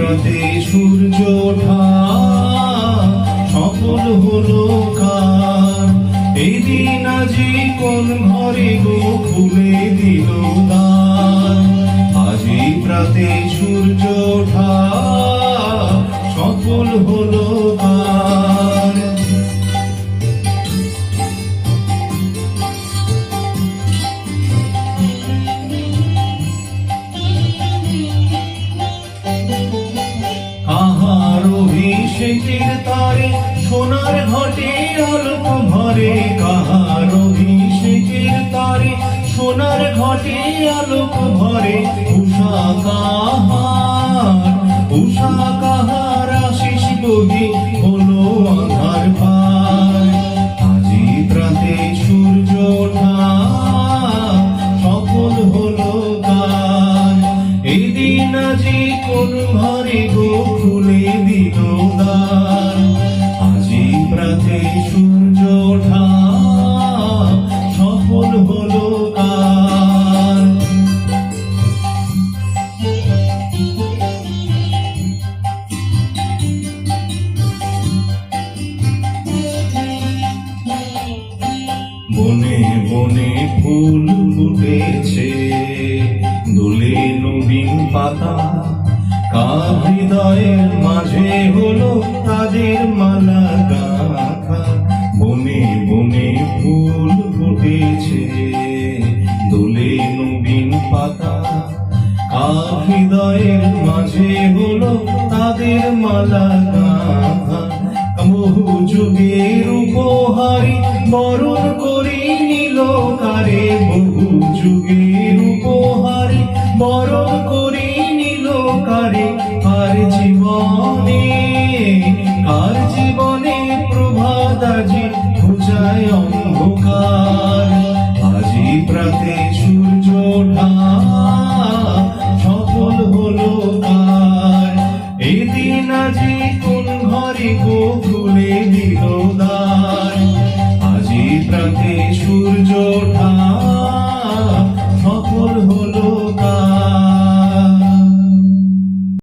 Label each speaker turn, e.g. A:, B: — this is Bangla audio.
A: প্রাতে সূর্য ওঠা সফল হলো কার? এই দিন আজি কোন ঘরে গো খুলে দিল দ্বার? আজি প্রাতে সূর্য ওঠা সফল হলো কার? কাহার অভিষেকের তারে সোনার ঘটে আলোক ভরে? কাহার অভিষেকের তারে সোনার ঘটে আলোক ভরে? উষা কাহার আশিস বহি হলো আধার পার? আজি প্রাতে সূর্য ওঠা সফল হলো কার? এই দিন আজি কোন ঘরে গো খুলে দিল দ্বার? আজি প্রাতে সূর্য ওঠা সফল হলো কার? বনে বনে ফুল ফুটেছে, দোলে নবীন পাতা, কার হৃদয়ের মাঝে হলো তাদের মালা গাঁথা? বনে বনে ফুল ফুটেছে, দোলে নবীন পাতা, কার হৃদয়ের মাঝে হলো তাদের মালা গাঁথা? বহু যুগের উপহারি বরণ করি নিল কারে? বহু যুগের উপহারি বরণ করি নিল কারে? কার জীবনে প্রভাত আজি খুঁজায় অন্ধকার? আজি প্রাতে সূর্য ওঠা সফল হলো কার? এই দিন আজি কোন ঘরে গো